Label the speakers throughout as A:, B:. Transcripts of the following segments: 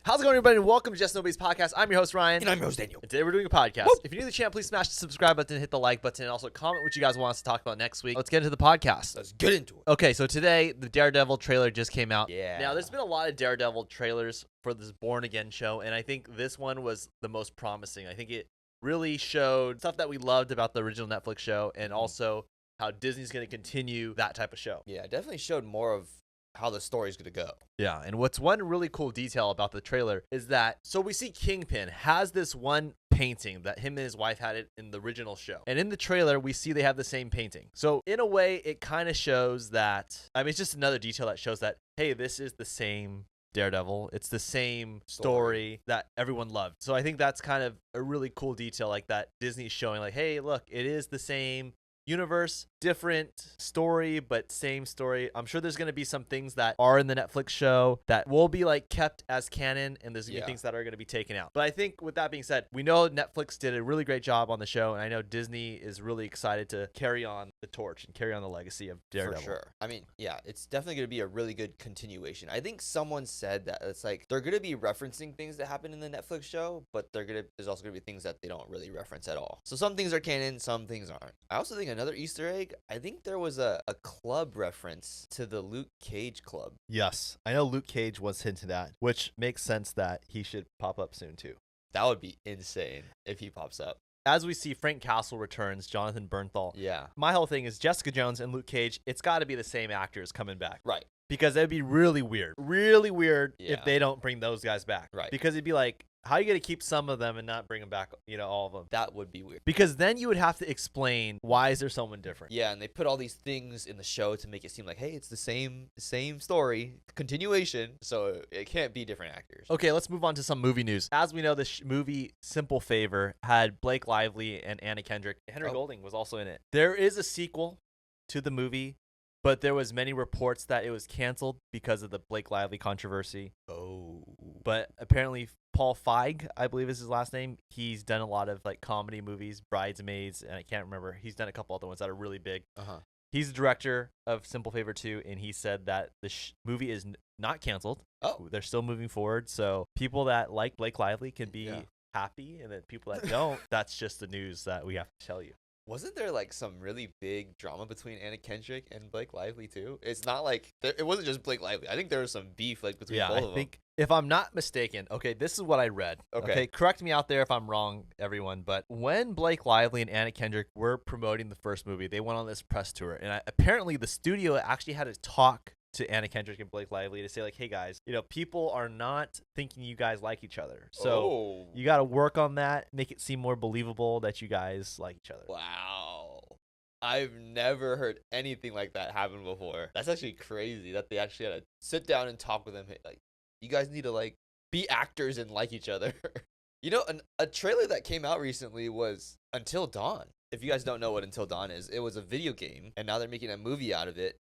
A: How's it going, everybody? And welcome to Just Nobody's Podcast. I'm your host, Ryan.
B: And I'm your host, Daniel.
A: And today we're doing a podcast.
B: Whoop.
A: If you're new to the channel, please smash the subscribe button, hit the like button, and also comment what you guys want us to talk about next week. Let's get into the podcast.
B: Let's get into it.
A: Okay, so today, the Daredevil trailer just came out.
B: Yeah.
A: Now, there's been a lot of Daredevil trailers for this Born Again show, and I think this one was the most promising. I think it really showed stuff that we loved about the original Netflix show, and also how Disney's going to continue that type of show.
B: Yeah, it definitely showed more of how the story's going to go.
A: Yeah, and what's one really cool detail about the trailer is that, so we see Kingpin has this one painting that him and his wife had it in the original show. And in the trailer, we see they have the same painting. So in a way, it kind of shows that, it's just another detail that shows that, hey, this is the same Daredevil. It's the same story that everyone loved. So I think that's kind of a really cool detail, like that Disney's showing, like, hey, look, it is the same universe, different story, but same story. I'm sure there's going to be some things that are in the Netflix show that will be like kept as canon, and there's going to be things that are going to be taken out. But I think with that being said, we know Netflix did a really great job on the show, and I know Disney is really excited to carry on the torch and carry on the legacy of Daredevil.
B: For sure. I mean, yeah, it's definitely going to be a really good continuation. I think someone said that it's like they're going to be referencing things that happen in the Netflix show, but there's also going to be things that they don't really reference at all. So some things are canon, some things aren't. I also think another Easter egg, I think there was a club reference to the Luke Cage club.
A: Yes, I know Luke Cage was hinted at, which makes sense that he should pop up soon too.
B: That would be insane if he pops up.
A: As we see Frank Castle returns, Jonathan Bernthal.
B: Yeah.
A: My whole thing is Jessica Jones and Luke Cage, it's got to be the same actors coming back.
B: Right.
A: Because that'd be really weird if they don't bring those guys back.
B: Right.
A: Because it'd be like, how are you going to keep some of them and not bring them back, all of them?
B: That would be weird.
A: Because then you would have to explain, why is there someone different?
B: Yeah, and they put all these things in the show to make it seem like, hey, it's the same story, continuation, so it can't be different actors.
A: Okay, let's move on to some movie news. As we know, this movie, Simple Favor, had Blake Lively and Anna Kendrick. Henry Golding was also in it. There is a sequel to the movie, but there was many reports that it was canceled because of the Blake Lively controversy.
B: Oh.
A: But apparently Paul Feig, I believe is his last name, he's done a lot of like comedy movies, Bridesmaids, and I can't remember. He's done a couple other ones that are really big.
B: Uh-huh.
A: He's the director of Simple Favor 2, and he said that the movie is not canceled.
B: Oh.
A: They're still moving forward. So people that like Blake Lively can be happy, and then people that don't, that's just the news that we have to tell you.
B: Wasn't there like some really big drama between Anna Kendrick and Blake Lively too? It's not like it wasn't just Blake Lively. I think there was some beef like between both of them.
A: I think if I'm not mistaken, okay, this is what I read. Okay, correct me out there if I'm wrong, everyone. But when Blake Lively and Anna Kendrick were promoting the first movie, they went on this press tour, and apparently the studio actually had to talk to Anna Kendrick and Blake Lively to say like, hey guys, people are not thinking you guys like each other. So you got to work on that, make it seem more believable that you guys like each other.
B: Wow. I've never heard anything like that happen before. That's actually crazy that they actually had to sit down and talk with them. Like, you guys need to like be actors and like each other. A trailer that came out recently was Until Dawn. If you guys don't know what Until Dawn is, it was a video game, and now they're making a movie out of it.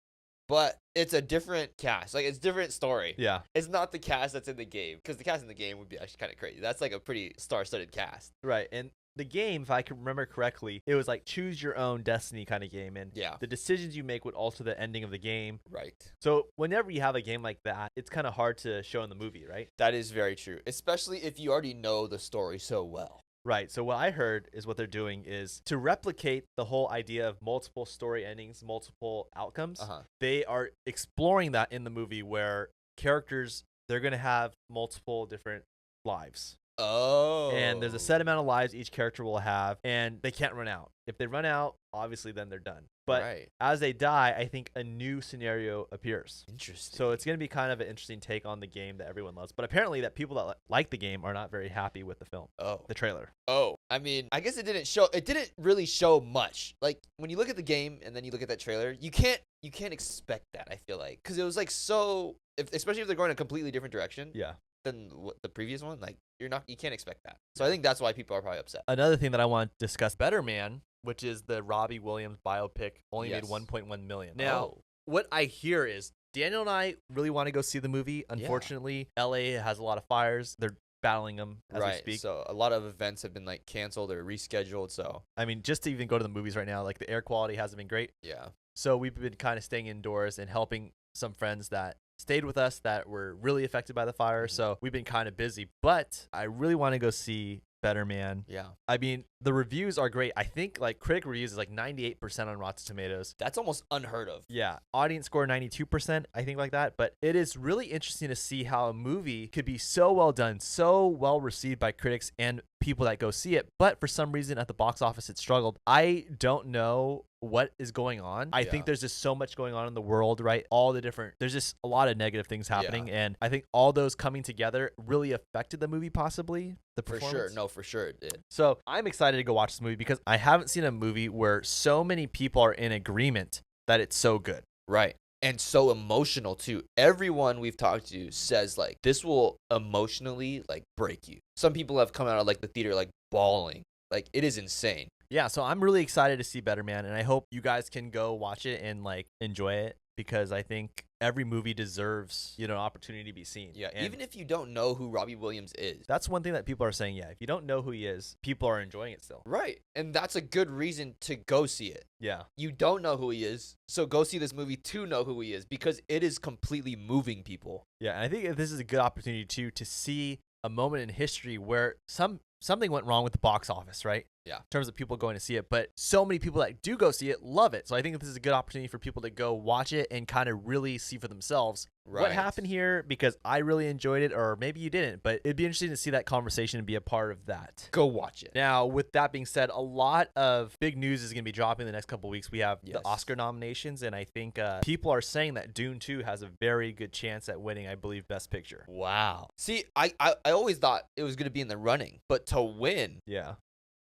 B: But it's a different cast. Like, it's a different story.
A: Yeah.
B: It's not the cast that's in the game. Because the cast in the game would be actually kind of crazy. That's like a pretty star-studded cast.
A: Right. And the game, if I can remember correctly, it was like choose your own destiny kind of game. And the decisions you make would alter the ending of the game.
B: Right.
A: So whenever you have a game like that, it's kind of hard to show in the movie, right?
B: That is very true. Especially if you already know the story so well.
A: Right. So what I heard is what they're doing is to replicate the whole idea of multiple story endings, multiple outcomes. They are exploring that in the movie where characters, they're going to have multiple different lives.
B: Oh.
A: And there's a set amount of lives each character will have, and they can't run out. If they run out, obviously then they're done. But as they die, I think a new scenario appears.
B: Interesting.
A: So it's going to be kind of an interesting take on the game that everyone loves. But apparently that people that like the game are not very happy with the film. The trailer.
B: I mean, I guess it didn't really show much. Like, when you look at the game and then you look at that trailer, you can't expect that, I feel like. Because it was like especially if they're going a completely different direction.
A: Yeah.
B: Than the previous one, like you can't expect that. So I think that's why people are probably upset.
A: Another thing that I want to discuss, Better Man, which is the Robbie Williams biopic, only made 1.1 million. Now, what I hear is Daniel and I really want to go see the movie. Unfortunately, LA has a lot of fires. They're battling them as we speak.
B: So a lot of events have been like canceled or rescheduled. So
A: I mean, just to even go to the movies right now, like the air quality hasn't been great.
B: Yeah.
A: So we've been kind of staying indoors and helping some friends that stayed with us that were really affected by the fire. So we've been kind of busy, but I really want to go see Better Man.
B: Yeah.
A: I mean, the reviews are great. I think like critic reviews is like 98% on Rotten Tomatoes.
B: That's almost unheard of.
A: Yeah. Audience score 92%, I think, like that. But it is really interesting to see how a movie could be so well done, so well received by critics and people that go see it. But for some reason at the box office, it struggled. I don't know what is going on. I think there's just so much going on in the world, right? There's just a lot of negative things happening. And I think all those coming together really affected the movie, possibly. The performance.
B: For sure. No, for sure it did.
A: So I'm excited to go watch this movie because I haven't seen a movie where so many people are in agreement that it's so good.
B: Right. And so emotional too. Everyone we've talked to says like this will emotionally like break you. Some people have come out of like the theater like bawling. Like it is insane.
A: Yeah, so I'm really excited to see Better Man, and I hope you guys can go watch it and like enjoy it because I think every movie deserves, an opportunity to be seen.
B: Yeah,
A: and
B: even if you don't know who Robbie Williams is.
A: That's one thing that people are saying, if you don't know who he is, people are enjoying it still.
B: Right, and that's a good reason to go see it.
A: Yeah.
B: You don't know who he is, so go see this movie to know who he is because it is completely moving people.
A: Yeah, and I think this is a good opportunity too to see a moment in history where something went wrong with the box office, right?
B: Yeah.
A: In terms of people going to see it. But so many people that do go see it love it. So I think this is a good opportunity for people to go watch it and kind of really see for themselves what happened here, because I really enjoyed it, or maybe you didn't. But it'd be interesting to see that conversation and be a part of that.
B: Go watch it.
A: Now, with that being said, a lot of big news is going to be dropping the next couple of weeks. We have the Oscar nominations, and I think people are saying that Dune 2 has a very good chance at winning, I believe, Best Picture.
B: Wow. See, I always thought it was going to be in the running, but to win,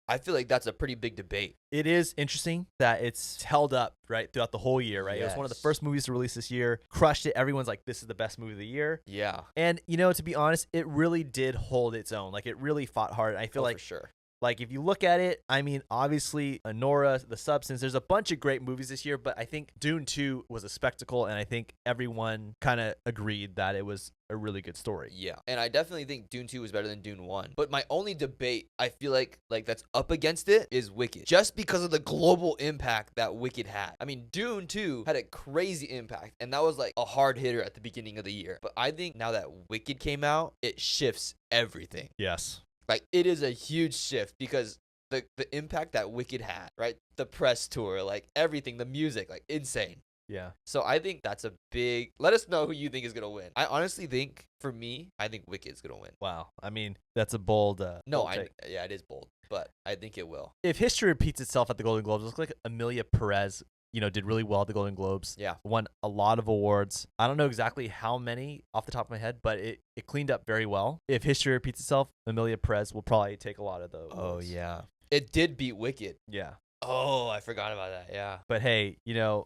B: I feel like that's a pretty big debate.
A: It is interesting that it's held up, right, throughout the whole year, right? It was one of the first movies to release this year. Crushed it. Everyone's like, this is the best movie of the year.
B: Yeah.
A: And, to be honest, it really did hold its own. Like, it really fought hard. I feel like,
B: for sure.
A: Like, if you look at it, I mean, obviously, Anora, The Substance, there's a bunch of great movies this year, but I think Dune 2 was a spectacle, and I think everyone kind of agreed that it was a really good story.
B: Yeah, and I definitely think Dune 2 was better than Dune 1. But my only debate, I feel like that's up against it is Wicked. Just because of the global impact that Wicked had. I mean, Dune 2 had a crazy impact, and that was like a hard hitter at the beginning of the year. But I think now that Wicked came out, it shifts everything.
A: Yes.
B: Like, it is a huge shift because the impact that Wicked had, right? The press tour, like everything, the music, like insane.
A: Yeah.
B: So I think that's a big. Let us know who you think is gonna win. I honestly think, for me, I think Wicked's gonna win.
A: Wow. I mean, that's a bold.
B: No,
A: bold take.
B: Yeah, it is bold, but I think it will.
A: If history repeats itself at the Golden Globes, it looks like Amelia Perez, did really well at the Golden Globes.
B: Yeah.
A: Won a lot of awards. I don't know exactly how many off the top of my head, but it cleaned up very well. If history repeats itself, Amelia Perez will probably take a lot of those.
B: Oh, yeah. It did beat Wicked.
A: Yeah.
B: Oh, I forgot about that. Yeah.
A: But hey,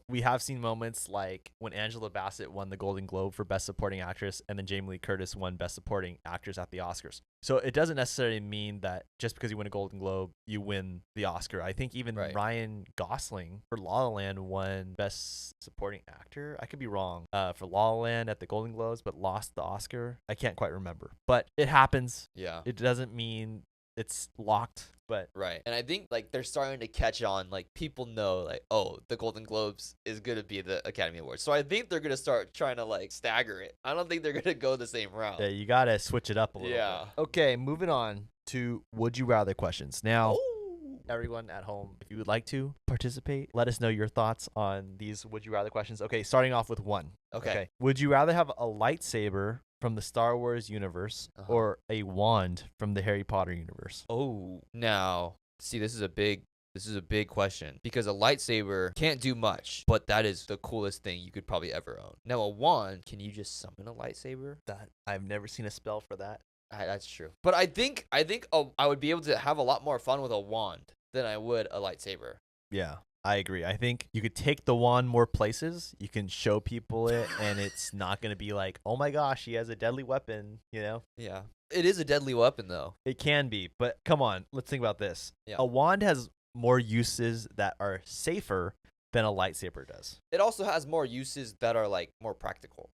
A: we have seen moments like when Angela Bassett won the Golden Globe for Best Supporting Actress, and then Jamie Lee Curtis won Best Supporting Actress at the Oscars. So it doesn't necessarily mean that just because you win a Golden Globe, you win the Oscar. I think even Ryan Gosling for La La Land won Best Supporting Actor. I could be wrong for La La Land at the Golden Globes, but lost the Oscar. I can't quite remember. But it happens.
B: Yeah.
A: It doesn't mean it's locked. But
B: and I think they're starting to catch on. Like, people know the Golden Globes is gonna be the Academy Awards, so I think they're gonna start trying to stagger it. I don't think they're gonna go the same route.
A: Yeah, you gotta switch it up a little bit. Okay, moving on to Would You Rather questions. Now, everyone at home, if you would like to participate, let us know your thoughts on these Would You Rather questions. Okay, starting off with one.
B: Okay.
A: Would you rather have a lightsaber from the Star Wars universe or a wand from the Harry Potter universe?
B: Oh, now, see, this is a big question because a lightsaber can't do much, but that is the coolest thing you could probably ever own. Now, a wand, can you just summon a lightsaber?
A: That I've never seen a spell for that.
B: That's true. But I think I would be able to have a lot more fun with a wand than I would a lightsaber.
A: Yeah. I agree. I think you could take the wand more places. You can show people it, and it's not going to be like, oh my gosh, he has a deadly weapon,
B: Yeah. It is a deadly weapon, though.
A: It can be, but come on, let's think about this.
B: Yeah.
A: A wand has more uses that are safer than a lightsaber does.
B: It also has more uses that are, more practical.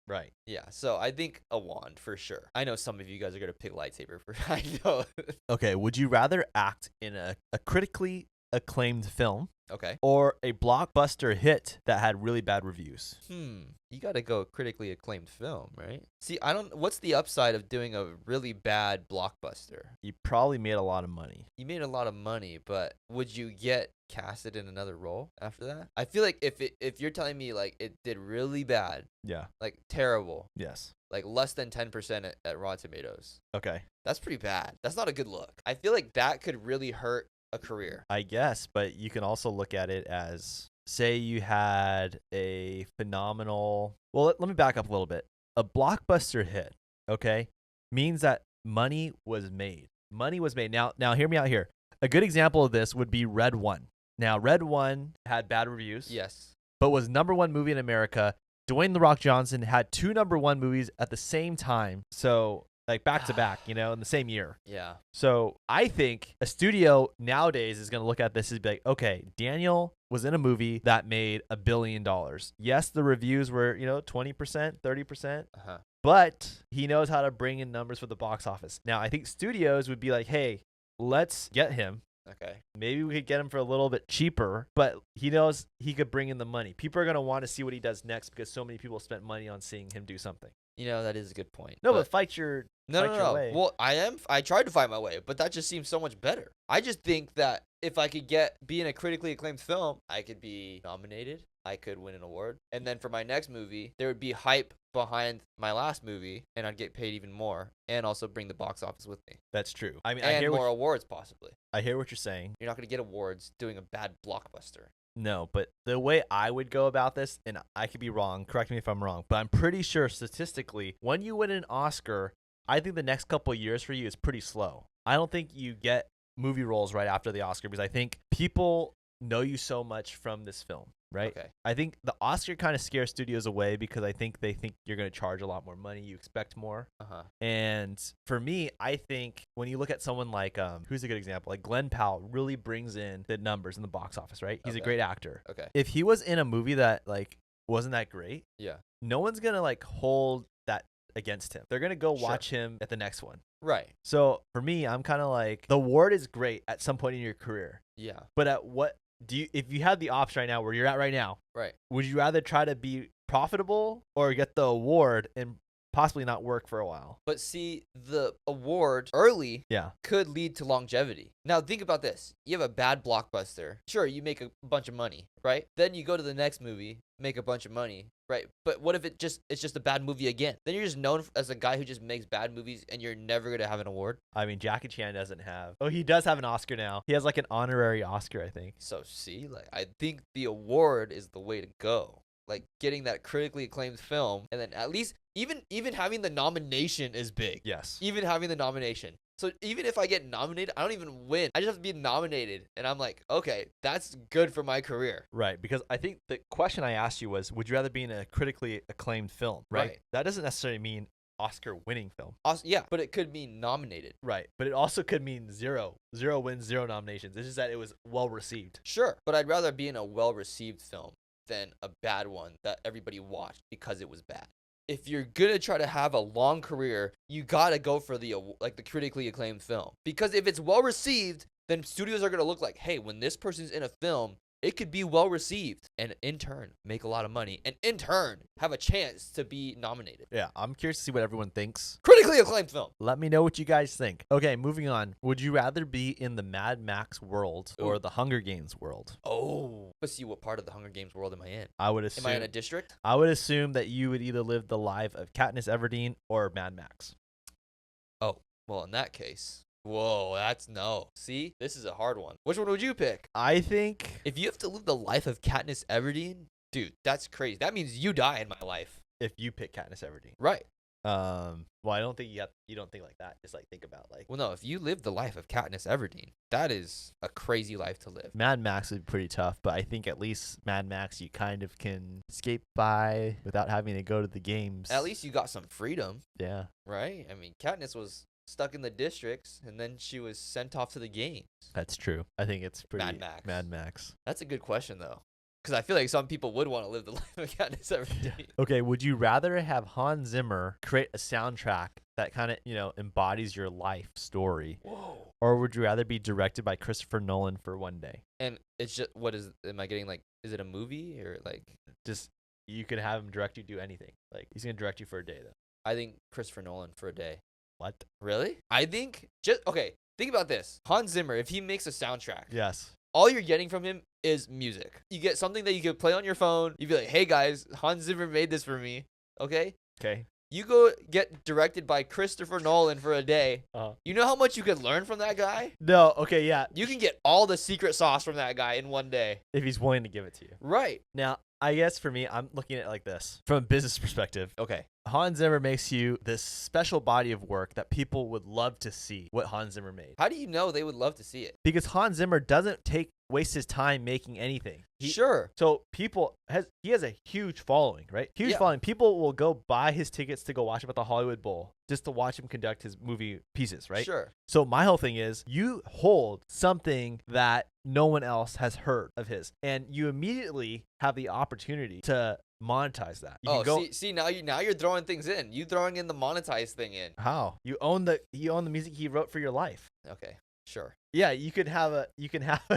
A: Right.
B: Yeah, so I think a wand for sure. I know some of you guys are going to pick lightsaber for I know.
A: Okay, would you rather act in a critically acclaimed film
B: Okay.
A: or a blockbuster hit that had really bad reviews?
B: You got to go critically acclaimed film, right? See, I don't. What's the upside of doing a really bad blockbuster?
A: You probably made a lot of money.
B: You made a lot of money, but would you get casted in another role after that? I feel like if you're telling me like it did really bad,
A: Yeah.
B: like terrible,
A: Yes.
B: like less than 10% at Rotten Tomatoes,
A: Okay.
B: that's pretty bad. That's not a good look. I feel like that could really hurt a career.
A: I guess, but you can also look at it as, say you had a phenomenal. Well, let me back up a little bit. A blockbuster hit, okay, means that money was made. Money was made. Now hear me out here. A good example of this would be Red One. Now, Red One had bad reviews.
B: Yes.
A: But was #1 movie in America. Dwayne "The Rock" Johnson had 2 #1 movies at the same time. So, like back to back, in the same year.
B: Yeah.
A: So I think a studio nowadays is going to look at this and be like, okay, Daniel was in a movie that made $1 billion. Yes, the reviews were, 20%, 30%.
B: Uh-huh.
A: But he knows how to bring in numbers for the box office. Now, I think studios would be like, hey, let's get him.
B: Okay.
A: Maybe we could get him for a little bit cheaper, but he knows he could bring in the money. People are going to want to see what he does next because so many people spent money on seeing him do something.
B: That is a good point.
A: No, but fight your way.
B: Well, I tried to find my way, but that just seems so much better. I just think that if I could be in a critically acclaimed film, I could be nominated. I could win an award. And then for my next movie, there would be hype behind my last movie, and I'd get paid even more and also bring the box office with me.
A: That's true. I mean,
B: and
A: I hear
B: more awards possibly.
A: I hear what you're saying.
B: You're not going to get awards doing a bad blockbuster.
A: No, but the way I would go about this, and I could be wrong, correct me if I'm wrong, but I'm pretty sure statistically, when you win an Oscar, I think the next couple of years for you is pretty slow. I don't think you get movie roles right after the Oscar because I think people know you so much from this film, right?
B: Okay.
A: I think the Oscar kind of scares studios away because I think they think you're going to charge a lot more money. You expect more.
B: Uh-huh.
A: And for me, I think when you look at someone like, who's a good example? Like Glenn Powell really brings in the numbers in the box office, right? He's a great actor.
B: Okay.
A: If he was in a movie that like wasn't that great,
B: Yeah.
A: no one's going to like hold that against him. They're going to go watch him at the next one.
B: Right.
A: So for me, I'm kind of like, the award is great at some point in your career.
B: Yeah.
A: But at what if you had the option right now where you're at right now,
B: right,
A: would you rather try to be profitable or get the award and possibly not work for a while?
B: But see, the award early
A: Yeah.
B: could lead to longevity. Now think about this. You have a bad blockbuster. Sure, you make a bunch of money, right? Then you go to the next movie, make a bunch of money, right? But what if it's just a bad movie again? Then you're just known as a guy who just makes bad movies and you're never going to have an award.
A: I mean, Jackie Chan doesn't have. Oh, he does have an Oscar now. He has like an honorary Oscar, I think.
B: So see, like I think the award is the way to go. Like getting that critically acclaimed film, and then at least even having the nomination is big.
A: Yes.
B: Even having the nomination. So even if I get nominated, I don't even win. I just have to be nominated, and I'm like, okay, that's good for my career.
A: Right, because I think the question I asked you was, would you rather be in a critically acclaimed film? Right. That doesn't necessarily mean Oscar-winning film.
B: Yeah, but it could mean nominated.
A: Right, but it also could mean zero wins, 0 nominations. It's just that it was well received.
B: Sure, but I'd rather be in a well-received film than a bad one that everybody watched because it was bad. If you're gonna try to have a long career, you gotta go for the critically acclaimed film, because if it's well received, then studios are gonna look like, hey, when this person's in a film, it could be well received, and in turn make a lot of money, and in turn have a chance to be nominated.
A: Yeah, I'm curious to see what everyone thinks.
B: Critically acclaimed film.
A: Let me know what you guys think. Okay, moving on. Would you rather be in the Mad Max world or the Hunger Games world?
B: Oh, let's see, what part of the Hunger Games world am I in?
A: I would assume.
B: Am I in a district?
A: I would assume that you would either live the life of Katniss Everdeen or Mad Max.
B: Oh, well, in that case. Whoa, that's no. See, this is a hard one. Which one would you pick?
A: I think
B: if you have to live the life of Katniss Everdeen, dude, that's crazy. That means you die in my life.
A: If you pick Katniss Everdeen,
B: right?
A: Well, I don't think you don't think like that. Just like think about like.
B: Well, no. If you live the life of Katniss Everdeen, that is a crazy life to live.
A: Mad Max would be pretty tough, but I think at least Mad Max you kind of can escape by without having to go to the games.
B: At least you got some freedom.
A: Yeah.
B: Right. I mean, Katniss was stuck in the districts, and then she was sent off to the games.
A: That's true. I think it's pretty
B: Mad Max.
A: Mad Max.
B: That's a good question, though. Because I feel like some people would want to live the life of Katniss Everdeen.
A: Okay, would you rather have Hans Zimmer create a soundtrack that kind of, embodies your life story?
B: Whoa.
A: Or would you rather be directed by Christopher Nolan for one day?
B: And it's just, am I getting like, is it a movie or like?
A: Just, you could have him direct you do anything. Like, he's going to direct you for a day, though.
B: I think Christopher Nolan for a day.
A: What?
B: Really? I think, okay, think about this. Hans Zimmer, if he makes a soundtrack.
A: Yes.
B: All you're getting from him is music. You get something that you can play on your phone. You'd be like, hey guys, Hans Zimmer made this for me. Okay?
A: Okay.
B: You go get directed by Christopher Nolan for a day.
A: Uh-huh.
B: You know how much you could learn from that guy?
A: No, okay, yeah.
B: You can get all the secret sauce from that guy in one day.
A: If he's willing to give it to you.
B: Right.
A: Now, I guess for me, I'm looking at it like this. From a business perspective,
B: Okay.
A: Hans Zimmer makes you this special body of work that people would love to see what Hans Zimmer made.
B: How do you know they would love to see it?
A: Because Hans Zimmer doesn't waste his time making anything.
B: Sure.
A: So he has a huge following, right? Huge following. People will go buy his tickets to go watch him at the Hollywood Bowl just to watch him conduct his movie pieces, right?
B: Sure.
A: So my whole thing is you hold something that no one else has heard of his, and you immediately have the opportunity to monetize that. You can go,
B: see now you're throwing things in. You throwing in the monetized thing in.
A: how? You own the music he wrote for your life.
B: Okay. Sure.
A: Yeah, you can have a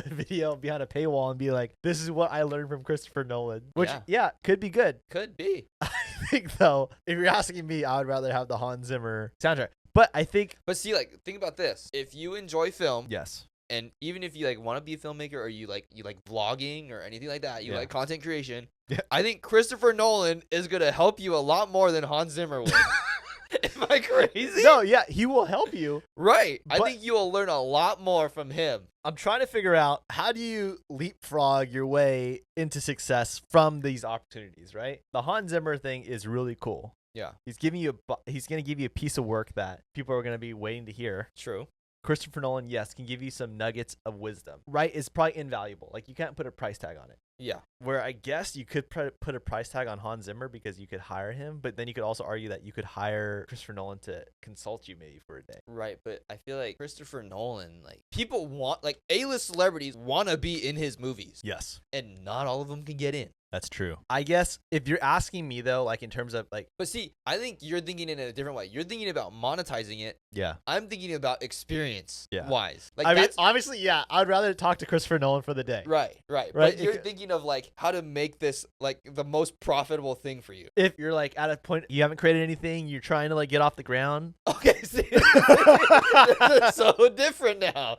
A: video behind a paywall and be like, this is what I learned from Christopher Nolan. Which could be good.
B: Could be.
A: I think though, if you're asking me, I would rather have the Hans Zimmer soundtrack. But I think
B: But see, like, think about this. If you enjoy film,
A: yes.
B: and even if you like want to be a filmmaker or you like vlogging or anything like that, you
A: Yeah.
B: like content creation,
A: Yeah.
B: I think Christopher Nolan is gonna help you a lot more than Hans Zimmer would. Am I crazy?
A: No, yeah, he will help you.
B: Right. I
A: But-
B: think you will learn a lot more from him.
A: I'm trying to figure out how do you leapfrog your way into success from these opportunities, right? The Hans Zimmer thing is really cool.
B: Yeah.
A: He's going to give you a piece of work that people are going to be waiting to hear.
B: True.
A: Christopher Nolan, yes, can give you some nuggets of wisdom, right? It's probably invaluable. Like, you can't put a price tag on it.
B: Yeah.
A: Where I guess you could put a price tag on Hans Zimmer because you could hire him, but then you could also argue that you could hire Christopher Nolan to consult you maybe for a day.
B: Right, but I feel like Christopher Nolan, like, people want, like, A-list celebrities want to be in his movies.
A: Yes.
B: And not all of them can get in.
A: That's true. I guess if you're asking me though, like in terms of like,
B: But see, I think you're thinking in a different way. You're thinking about monetizing it.
A: yeah.
B: I'm thinking about experience
A: Yeah.
B: wise. Like,
A: I mean,
B: that's
A: obviously, yeah, I'd rather talk to Christopher Nolan for the day.
B: right.
A: Right,
B: But you're thinking of like how to make this like the most profitable thing for you.
A: If you're like at a point, you haven't created anything, you're trying to like get off the ground.
B: Okay, see, it's so different now.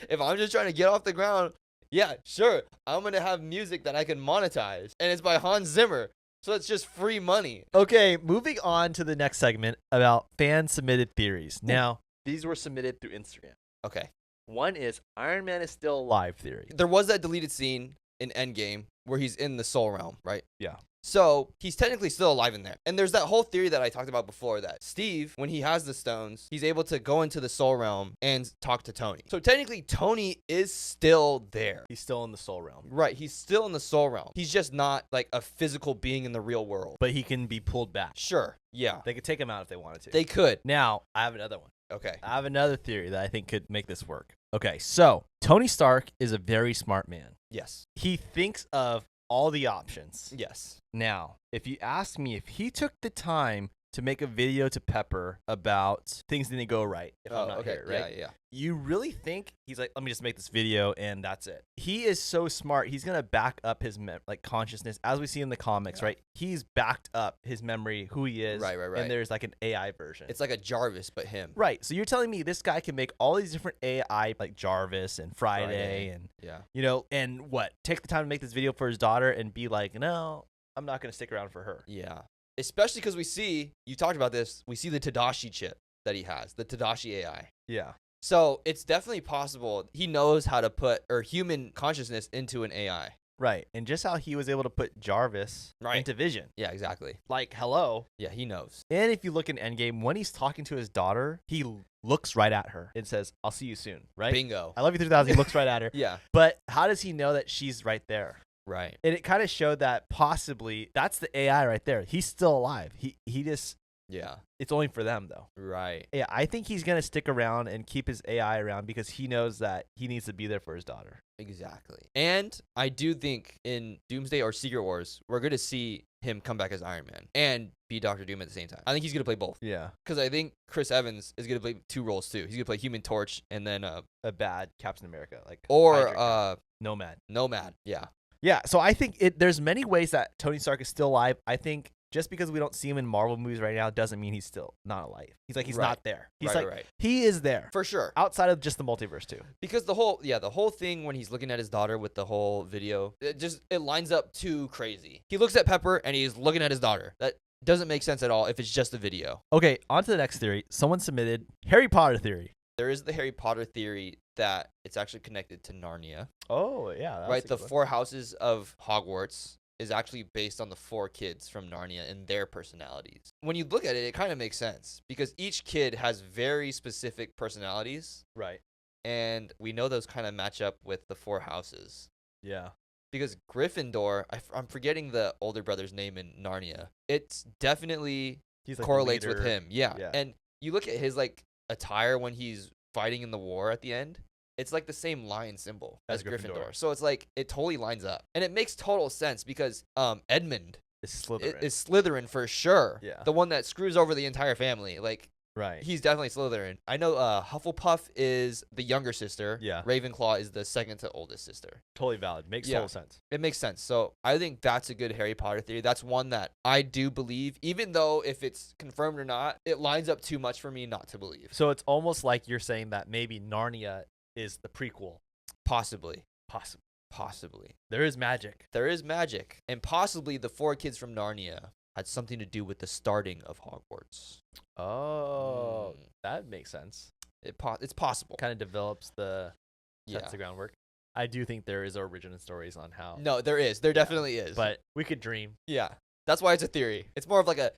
B: If I'm just trying to get off the ground, yeah, sure, I'm gonna have music that I can monetize, and it's by Hans Zimmer, so it's just free money.
A: Okay, moving on to the next segment about fan submitted theories. Now, these were submitted through Instagram.
B: Okay,
A: One is Iron Man is still alive theory.
B: there was that deleted scene in Endgame where he's in the Soul Realm, right?
A: Yeah.
B: So he's technically still alive in there. And there's that whole theory that I talked about before that Steve, when he has the stones, he's able to go into the Soul Realm and talk to Tony. So technically, Tony is still there.
A: He's still in the soul realm.
B: Right. He's still in the Soul Realm. He's just not like a physical being in the real world.
A: But he can be pulled back.
B: Sure. Yeah.
A: They could take him out if they wanted to.
B: They could.
A: Now, I have another one.
B: Okay.
A: I have another theory that I think could make this work. Okay, so Tony Stark is a very smart man.
B: Yes.
A: He thinks of all the options.
B: Yes.
A: Now, if you ask me if he took the time to make a video to Pepper about things didn't go right, if I'm not here, right?
B: Yeah.
A: You really think he's like, let me just make this video and that's it? He is so smart. He's gonna back up his consciousness, as we see in the comics, right? He's backed up his memory, who he is,
B: Right.
A: and there's like an AI version.
B: It's like a Jarvis, but him.
A: Right. So you're telling me this guy can make all these different AI, like Jarvis and Friday. And
B: Yeah.
A: and what? Take the time to make this video for his daughter and be like, no, I'm not gonna stick around for her.
B: Yeah. Especially because you talked about this, we see the Tadashi chip that he has, the Tadashi AI.
A: Yeah.
B: So it's definitely possible he knows how to put human consciousness into an AI.
A: Right. And just how he was able to put Jarvis
B: Right.
A: into Vision.
B: Yeah, exactly.
A: Like, hello.
B: Yeah, he knows.
A: And if you look in Endgame, when he's talking to his daughter, he looks right at her and says, I'll see you soon. Right?
B: Bingo.
A: I love you 3000. He looks right at her.
B: Yeah.
A: But how does he know that she's right there?
B: Right.
A: And it kind of showed that possibly that's the AI right there. He's still alive. He just
B: Yeah.
A: It's only for them, though.
B: Right.
A: Yeah, I think he's going to stick around and keep his AI around because he knows that he needs to be there for his daughter.
B: Exactly. And I do think in Doomsday or Secret Wars, we're going to see him come back as Iron Man and be Doctor Doom at the same time. I think he's going to play both.
A: Yeah.
B: Because I think Chris Evans is going to play 2 roles too. He's going to play Human Torch and then
A: a bad Captain America, like
B: Nomad. Yeah.
A: Yeah, so I think there's many ways that Tony Stark is still alive. I think just because we don't see him in Marvel movies right now doesn't mean he's still not alive. He's not there. He's he is there.
B: For sure.
A: Outside of just the multiverse too.
B: Because the whole thing when he's looking at his daughter with the whole video, it lines up too crazy. He looks at Pepper and he's looking at his daughter. That doesn't make sense at all if it's just a video.
A: Okay, on to the next theory. Someone submitted Harry Potter theory.
B: There is the Harry Potter theory that it's actually connected to Narnia.
A: Oh, yeah.
B: Right, the 4 houses of Hogwarts is actually based on the 4 kids from Narnia and their personalities. When you look at it, it kind of makes sense because each kid has very specific personalities.
A: Right.
B: And we know those kind of match up with the 4 houses.
A: Yeah.
B: Because Gryffindor, I'm forgetting the older brother's name in Narnia. It's definitely correlates with him. Yeah. And you look at his attire when he's fighting in the war at the end, it's like the same lion symbol as Gryffindor. So it's like it totally lines up. And it makes total sense because Edmund
A: is Slytherin.
B: Is Slytherin for sure.
A: Yeah.
B: The one that screws over the entire family.
A: Right.
B: He's definitely Slytherin. I know Hufflepuff is the younger sister.
A: Yeah.
B: Ravenclaw is the second to oldest sister.
A: Totally valid. Makes total sense.
B: It makes sense. So I think that's a good Harry Potter theory. That's one that I do believe, even though if it's confirmed or not, it lines up too much for me not to believe.
A: So it's almost like you're saying that maybe Narnia is the prequel.
B: Possibly.
A: There is magic.
B: And possibly the 4 kids from Narnia had something to do with the starting of Hogwarts.
A: Oh, that makes sense.
B: It's possible.
A: Kind of develops the groundwork. I do think there is origin stories on how.
B: No, there is. There definitely is.
A: But we could dream.
B: Yeah. That's why it's a theory. It's more of like a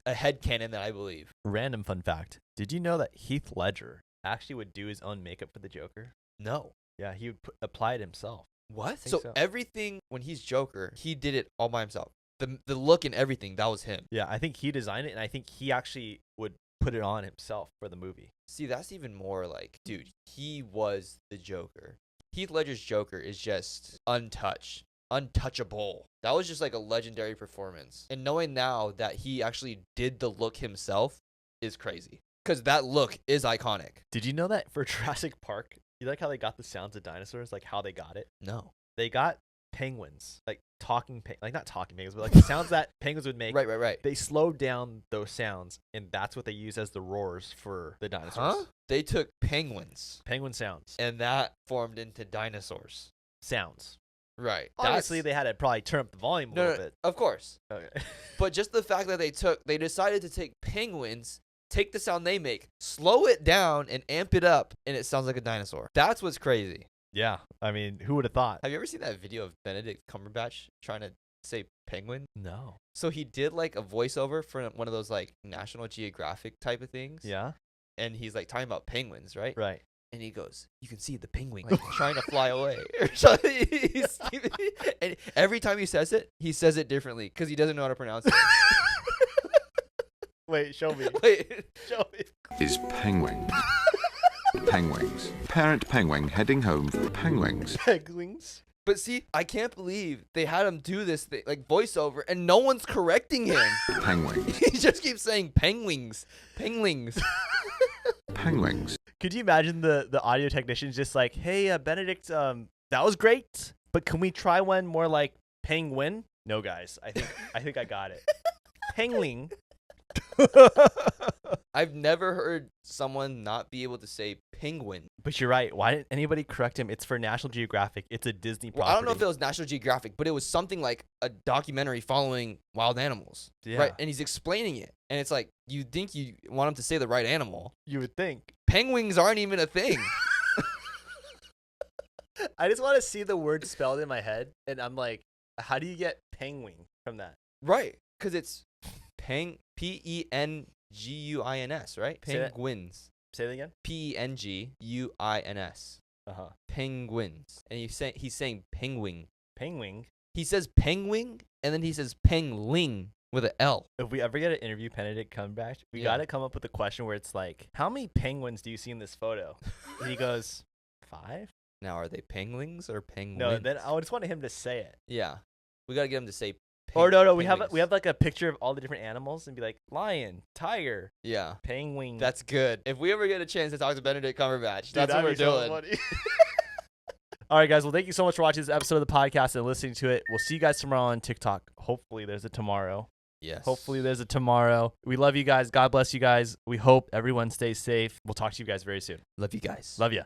B: headcanon that I believe.
A: Random fun fact. Did you know that Heath Ledger actually would do his own makeup for the Joker?
B: No.
A: Yeah, he would apply it himself.
B: What? So everything when he's Joker, he did it all by himself. The look and everything, that was him.
A: Yeah, I think he designed it, and I think he actually would put it on himself for the movie.
B: See, that's even more dude, he was the Joker. Heath Ledger's Joker is just untouchable. That was just a legendary performance. And knowing now that he actually did the look himself is crazy. Because that look is iconic.
A: Did you know that for Jurassic Park, you like how they got the sounds of dinosaurs, how they got it?
B: No.
A: They got penguins, not talking penguins, but the sounds that penguins would make.
B: Right.
A: They slowed down those sounds, and that's what they use as the roars for the dinosaurs.
B: Huh? They took penguin
A: sounds,
B: and that formed into dinosaurs.
A: Sounds.
B: Right.
A: Obviously, they had to probably turn up the volume a little bit.
B: Of course.
A: Okay.
B: But just the fact that they decided to take penguins, take the sound they make, slow it down, and amp it up, and it sounds like a dinosaur. That's what's crazy.
A: Yeah, I mean, who would have thought?
B: Have you ever seen that video of Benedict Cumberbatch trying to say penguin?
A: No.
B: So he did a voiceover for one of those National Geographic type of things.
A: Yeah.
B: And he's talking about penguins, right?
A: Right.
B: And he goes, "You can see the penguin trying to fly away." Or something. And every time he says it differently because he doesn't know how to pronounce it.
A: Wait, show me. Show me.
C: Is penguin. Penguins. Parent penguin heading home for penguins.
A: Penguins.
B: But see, I can't believe they had him do this thing, voiceover, and no one's correcting him.
C: Penguins.
B: He just keeps saying penguins. Penguins.
C: Penguins.
A: Could you imagine the audio technicians just hey, Benedict, that was great, but can we try one more like penguin? No, guys, I think I got it. Penguin.
B: I've never heard someone not be able to say penguin.
A: But you're right. Why didn't anybody correct him? It's for National Geographic. It's a Disney property.
B: Well, I don't know if it was National Geographic, but it was something like a documentary following wild animals.
A: Yeah.
B: Right? And he's explaining it. And it's you think you want him to say the right animal.
A: You would think.
B: Penguins aren't even a thing.
A: I just want to see the word spelled in my head. And I'm like, how do you get penguin from that?
B: Right. Because it's Penguins, right? Penguins.
A: Say that again.
B: Penguins. Penguins. And he's saying penguin.
A: Penguin.
B: He says penguin, and then he says pengling. with an L.
A: If we ever get to interview Benedict Cumberbatch, we
B: Yeah.
A: got to come up with a question where it's like, how many penguins do you see in this photo? And he goes, 5?
B: Now, are they penguins or penguins?
A: No, then I just wanted him to say it.
B: Yeah. We got to get him to say
A: Or no, we have
B: penguins.
A: like a picture of all the different animals and be like, lion, tiger,
B: Yeah.
A: penguin.
B: That's good. If we ever get a chance to talk to Benedict Cumberbatch,
A: Dude,
B: that's what
A: that'd
B: we're
A: be so
B: doing.
A: funny. All right, guys. Well, thank you so much for watching this episode of the podcast and listening to it. We'll see you guys tomorrow on TikTok. Hopefully, there's a tomorrow.
B: Yes.
A: Hopefully, there's a tomorrow. We love you guys. God bless you guys. We hope everyone stays safe. We'll talk to you guys very soon.
B: Love you guys.
A: Love ya.